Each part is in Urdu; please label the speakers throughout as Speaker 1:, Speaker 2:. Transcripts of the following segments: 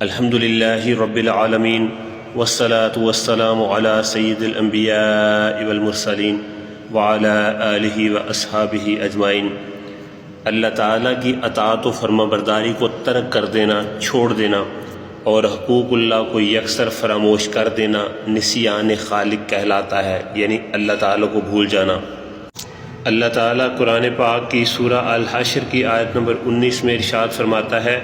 Speaker 1: الحمد للہ رب العالمین والصلاة والسلام علی سید الانبیاء والمرسلین وعلی آلہ واصحابہ اجمعین۔ اللہ تعالیٰ کی اطاعت و فرما برداری کو ترک کر دینا، چھوڑ دینا اور حقوق اللہ کو یکسر فراموش کر دینا نسیان خالق کہلاتا ہے، یعنی اللہ تعالیٰ کو بھول جانا۔ اللہ تعالیٰ قرآن پاک کی سورہ الحشر کی آیت نمبر 19 میں ارشاد فرماتا ہے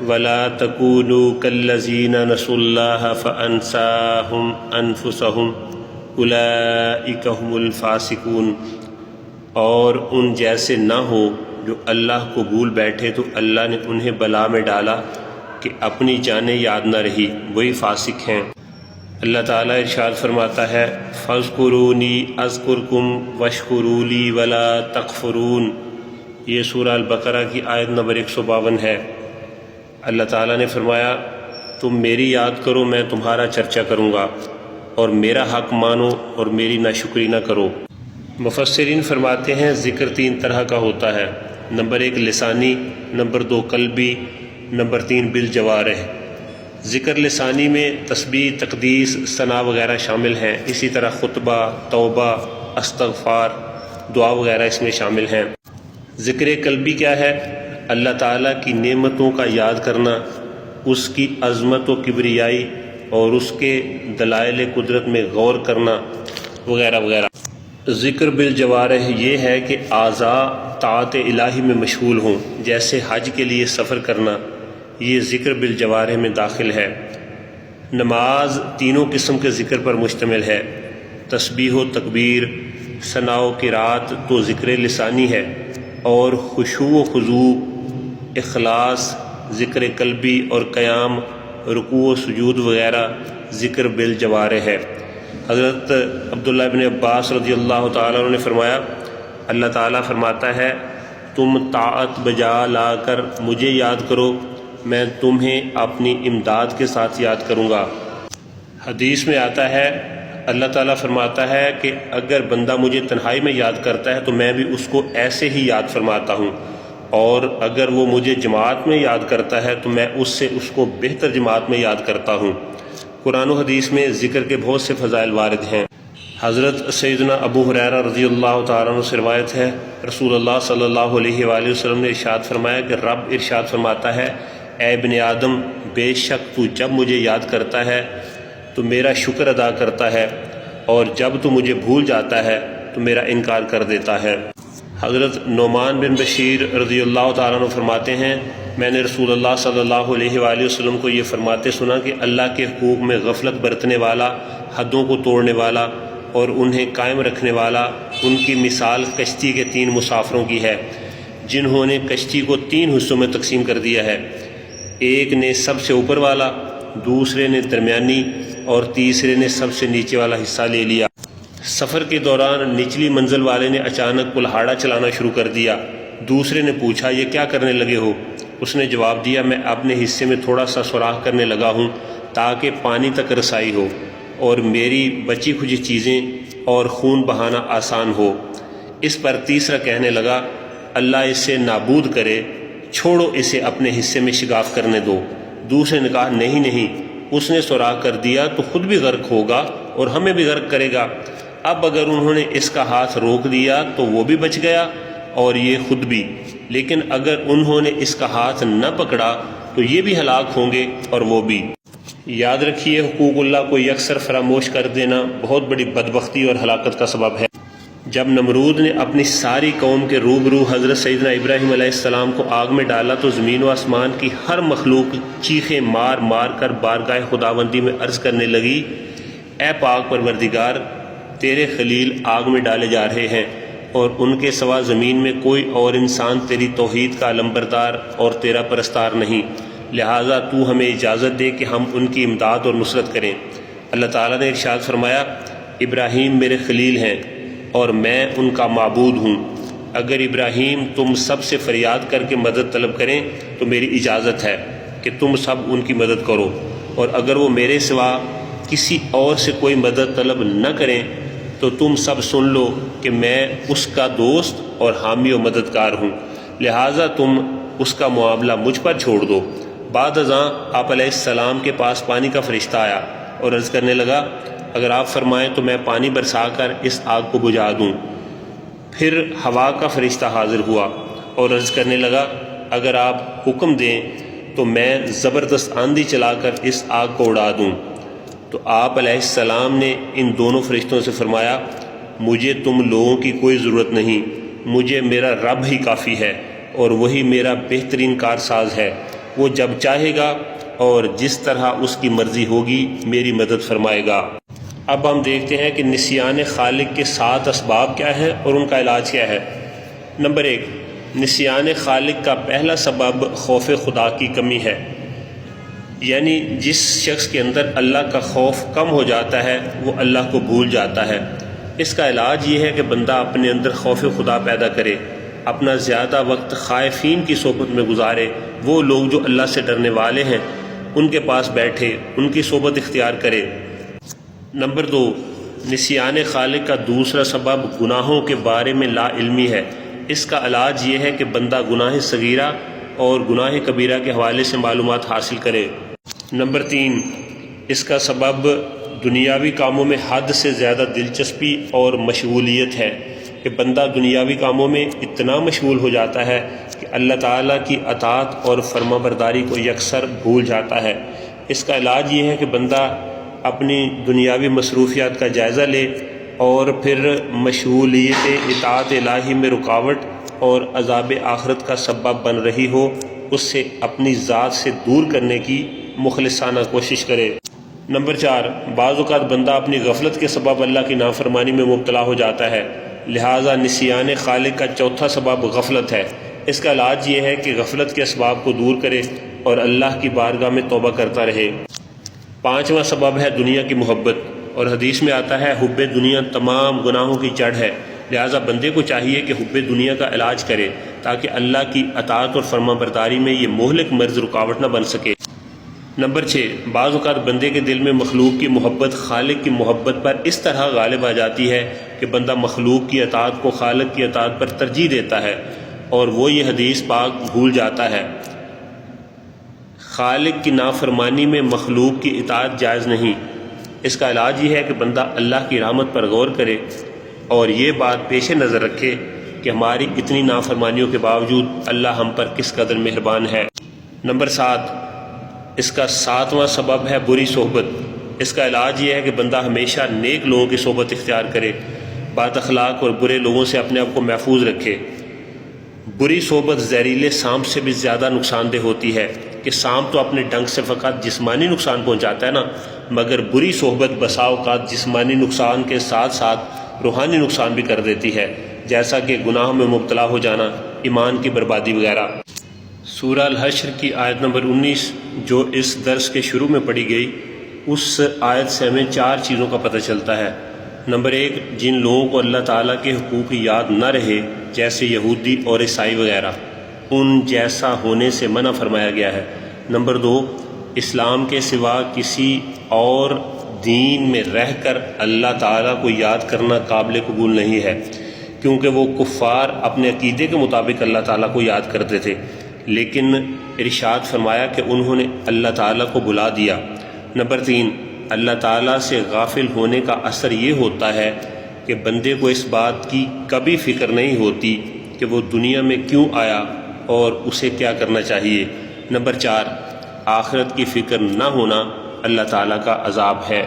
Speaker 1: وَلَا تَكُونُوا كَالَّذِينَ نَسُوا اللَّهَ فَأَنسَاهُمْ أَنفُسَهُمْ أُولَئِكَ هُمُ الْفَاسِقُونَ، اور ان جیسے نہ ہو جو اللہ کو بھول بیٹھے تو اللہ نے انہیں بلا میں ڈالا کہ اپنی جانیں یاد نہ رہی، وہی فاسق ہیں۔ اللہ تعالیٰ ارشاد فرماتا ہے فَاذْكُرُونِي أَذْكُرْكُمْ وَاشْكُرُوا لِي وَلَا تَكْفُرُونَ، یہ سورہ البقرہ کی آیت نمبر 152 ہے۔ اللہ تعالیٰ نے فرمایا تم میری یاد کرو، میں تمہارا چرچا کروں گا، اور میرا حق مانو اور میری ناشکری نہ کرو۔ مفسرین فرماتے ہیں ذکر 3 طرح کا ہوتا ہے، نمبر 1 لسانی، نمبر 2 قلبی، نمبر 3 بالجوارح۔ ذکر لسانی میں تسبیح، تقدیس، ثنا وغیرہ شامل ہیں، اسی طرح خطبہ، توبہ، استغفار، دعا وغیرہ اس میں شامل ہیں۔ ذکر قلبی کیا ہے؟ اللہ تعالیٰ کی نعمتوں کا یاد کرنا، اس کی عظمت و کبریائی اور اس کے دلائل قدرت میں غور کرنا وغیرہ وغیرہ۔ ذکر بالجوارح یہ ہے کہ اعضاء طاعت الہی میں مشغول ہوں، جیسے حج کے لیے سفر کرنا، یہ ذکر بالجوارح میں داخل ہے۔ نماز تینوں قسم کے ذکر پر مشتمل ہے، تسبیح و تکبیر، ثنا و قرات تو ذکر لسانی ہے، اور خشوع و خضوع، اخلاص، ذکر قلبی اور قیام، رکوع و سجود وغیرہ ذکر بالجوارح ہے۔ حضرت عبداللہ ابن عباس رضی اللہ تعالیٰ عنہ نے فرمایا اللہ تعالیٰ فرماتا ہے تم طاعت بجا لا کر مجھے یاد کرو، میں تمہیں اپنی امداد کے ساتھ یاد کروں گا۔ حدیث میں آتا ہے اللہ تعالیٰ فرماتا ہے کہ اگر بندہ مجھے تنہائی میں یاد کرتا ہے تو میں بھی اس کو ایسے ہی یاد فرماتا ہوں، اور اگر وہ مجھے جماعت میں یاد کرتا ہے تو میں اس کو بہتر جماعت میں یاد کرتا ہوں۔ قرآن و حدیث میں ذکر کے بہت سے فضائل وارد ہیں۔ حضرت سیدنا ابو ہریرہ رضی اللہ تعالیٰ عنہ سے روایت ہے رسول اللہ صلی اللہ علیہ وآلہ وسلم نے ارشاد فرمایا کہ رب ارشاد فرماتا ہے اے ابن آدم، بے شک تو جب مجھے یاد کرتا ہے تو میرا شکر ادا کرتا ہے، اور جب تو مجھے بھول جاتا ہے تو میرا انکار کر دیتا ہے۔ حضرت نعمان بن بشیر رضی اللہ تعالیٰ عنہ فرماتے ہیں میں نے رسول اللہ صلی اللہ علیہ وآلہ وسلم کو یہ فرماتے سنا کہ اللہ کے حقوق میں غفلت برتنے والا، حدوں کو توڑنے والا اور انہیں قائم رکھنے والا، ان کی مثال کشتی کے 3 مسافروں کی ہے جنہوں نے کشتی کو 3 حصوں میں تقسیم کر دیا ہے، ایک نے سب سے اوپر والا، دوسرے نے درمیانی اور تیسرے نے سب سے نیچے والا حصہ لے لیا۔ سفر کے دوران نچلی منزل والے نے اچانک کلہاڑا چلانا شروع کر دیا۔ دوسرے نے پوچھا یہ کیا کرنے لگے ہو؟ اس نے جواب دیا میں اپنے حصے میں تھوڑا سا سوراخ کرنے لگا ہوں تاکہ پانی تک رسائی ہو اور میری بچی کھجی چیزیں اور خون بہانا آسان ہو۔ اس پر تیسرا کہنے لگا اللہ اسے نابود کرے، چھوڑو اسے اپنے حصے میں شگاف کرنے دو۔ دوسرے نے کہا نہیں، اس نے سوراخ کر دیا تو خود بھی غرق ہوگا اور ہمیں بھی غرق کرے گا۔ اب اگر انہوں نے اس کا ہاتھ روک دیا تو وہ بھی بچ گیا اور یہ خود بھی، لیکن اگر انہوں نے اس کا ہاتھ نہ پکڑا تو یہ بھی ہلاک ہوں گے اور وہ بھی۔ یاد رکھیے حقوق اللہ کو یکسر فراموش کر دینا بہت بڑی بدبختی اور ہلاکت کا سبب ہے۔ جب نمرود نے اپنی ساری قوم کے روبرو حضرت سیدنا ابراہیم علیہ السلام کو آگ میں ڈالا تو زمین و آسمان کی ہر مخلوق چیخیں مار مار کر بارگاہ خداوندی میں عرض کرنے لگی اے پاک پروردگار، تیرے خلیل آگ میں ڈالے جا رہے ہیں اور ان کے سوا زمین میں کوئی اور انسان تیری توحید کا علمبردار اور تیرا پرستار نہیں، لہٰذا تو ہمیں اجازت دے کہ ہم ان کی امداد اور نصرت کریں۔ اللہ تعالیٰ نے ارشاد فرمایا ابراہیم میرے خلیل ہیں اور میں ان کا معبود ہوں، اگر ابراہیم تم سب سے فریاد کر کے مدد طلب کریں تو میری اجازت ہے کہ تم سب ان کی مدد کرو، اور اگر وہ میرے سوا کسی اور سے کوئی مدد طلب نہ کریں تو تم سب سن لو کہ میں اس کا دوست اور حامی و مددگار ہوں، لہٰذا تم اس کا معاملہ مجھ پر چھوڑ دو، بعد ازاں آپ علیہ السلام کے پاس پانی کا فرشتہ آیا اور عرض کرنے لگا اگر آپ فرمائیں تو میں پانی برسا کر اس آگ کو بجھا دوں۔ پھر ہوا کا فرشتہ حاضر ہوا اور عرض کرنے لگا اگر آپ حکم دیں تو میں زبردست آندھی چلا کر اس آگ کو اڑا دوں۔ تو آپ علیہ السلام نے ان دونوں فرشتوں سے فرمایا مجھے تم لوگوں کی کوئی ضرورت نہیں، مجھے میرا رب ہی کافی ہے اور وہی میرا بہترین کارساز ہے، وہ جب چاہے گا اور جس طرح اس کی مرضی ہوگی میری مدد فرمائے گا۔ اب ہم دیکھتے ہیں کہ نسیان خالق کے 7 اسباب کیا ہیں اور ان کا علاج کیا ہے۔ نمبر 1، نسیان خالق کا پہلا سبب خوف خدا کی کمی ہے، یعنی جس شخص کے اندر اللہ کا خوف کم ہو جاتا ہے وہ اللہ کو بھول جاتا ہے۔ اس کا علاج یہ ہے کہ بندہ اپنے اندر خوف خدا پیدا کرے، اپنا زیادہ وقت خائفین کی صحبت میں گزارے، وہ لوگ جو اللہ سے ڈرنے والے ہیں ان کے پاس بیٹھے، ان کی صحبت اختیار کرے۔ نمبر 2، نسیان خالق کا دوسرا سبب گناہوں کے بارے میں لا علمی ہے۔ اس کا علاج یہ ہے کہ بندہ گناہ صغیرہ اور گناہ کبیرہ کے حوالے سے معلومات حاصل کرے۔ نمبر 3، اس کا سبب دنیاوی کاموں میں حد سے زیادہ دلچسپی اور مشغولیت ہے کہ بندہ دنیاوی کاموں میں اتنا مشغول ہو جاتا ہے کہ اللہ تعالیٰ کی اطاعت اور فرما برداری کو یکسر بھول جاتا ہے۔ اس کا علاج یہ ہے کہ بندہ اپنی دنیاوی مصروفیات کا جائزہ لے اور پھر مشغولیت اطاعت الہی میں رکاوٹ اور عذاب آخرت کا سبب بن رہی ہو اس سے اپنی ذات سے دور کرنے کی مخلصانہ کوشش کرے۔ نمبر 4، بعض اوقات بندہ اپنی غفلت کے سبب اللہ کی نافرمانی میں مبتلا ہو جاتا ہے، لہٰذا نسیان خالق کا چوتھا سبب غفلت ہے۔ اس کا علاج یہ ہے کہ غفلت کے اسباب کو دور کرے اور اللہ کی بارگاہ میں توبہ کرتا رہے۔ 5واں سبب ہے دنیا کی محبت، اور حدیث میں آتا ہے حب دنیا تمام گناہوں کی جڑ ہے، لہٰذا بندے کو چاہیے کہ حب دنیا کا علاج کرے تاکہ اللہ کی اطاعت اور فرما برداری میں یہ مہلک مرض رکاوٹ نہ بن سکے۔ نمبر 6، بعض اوقات بندے کے دل میں مخلوق کی محبت خالق کی محبت پر اس طرح غالب آ جاتی ہے کہ بندہ مخلوق کی اطاعت کو خالق کی اطاعت پر ترجیح دیتا ہے اور وہ یہ حدیث پاک بھول جاتا ہے۔ خالق کی نافرمانی میں مخلوق کی اطاعت جائز نہیں۔ اس کا علاج یہ ہے کہ بندہ اللہ کی رحمت پر غور کرے اور یہ بات پیش نظر رکھے کہ ہماری اتنی نافرمانیوں کے باوجود اللہ ہم پر کس قدر مہربان ہے۔ نمبر 7، اس کا 7واں سبب ہے بری صحبت۔ اس کا علاج یہ ہے کہ بندہ ہمیشہ نیک لوگوں کی صحبت اختیار کرے، بد اخلاق اور برے لوگوں سے اپنے آپ کو محفوظ رکھے۔ بری صحبت زہریلے سانپ سے بھی زیادہ نقصان دہ ہوتی ہے کہ سانپ تو اپنے ڈنک سے فقط جسمانی نقصان پہنچاتا ہے نا، مگر بری صحبت بسا اوقات جسمانی نقصان کے ساتھ ساتھ روحانی نقصان بھی کر دیتی ہے، جیسا کہ گناہوں میں مبتلا ہو جانا، ایمان کی بربادی وغیرہ۔ سورہ الحشر کی آیت نمبر 19 جو اس درس کے شروع میں پڑھی گئی، اس آیت سے ہمیں 4 چیزوں کا پتہ چلتا ہے۔ نمبر 1، جن لوگوں کو اللہ تعالیٰ کے حقوق یاد نہ رہے جیسے یہودی اور عیسائی وغیرہ، ان جیسا ہونے سے منع فرمایا گیا ہے۔ نمبر 2، اسلام کے سوا کسی اور دین میں رہ کر اللہ تعالیٰ کو یاد کرنا قابل قبول نہیں ہے، کیونکہ وہ کفار اپنے عقیدے کے مطابق اللہ تعالیٰ کو یاد کرتے تھے، لیکن ارشاد فرمایا کہ انہوں نے اللہ تعالیٰ کو بلا دیا۔ نمبر 3، اللہ تعالیٰ سے غافل ہونے کا اثر یہ ہوتا ہے کہ بندے کو اس بات کی کبھی فکر نہیں ہوتی کہ وہ دنیا میں کیوں آیا اور اسے کیا کرنا چاہیے۔ نمبر 4، آخرت کی فکر نہ ہونا اللہ تعالیٰ کا عذاب ہے۔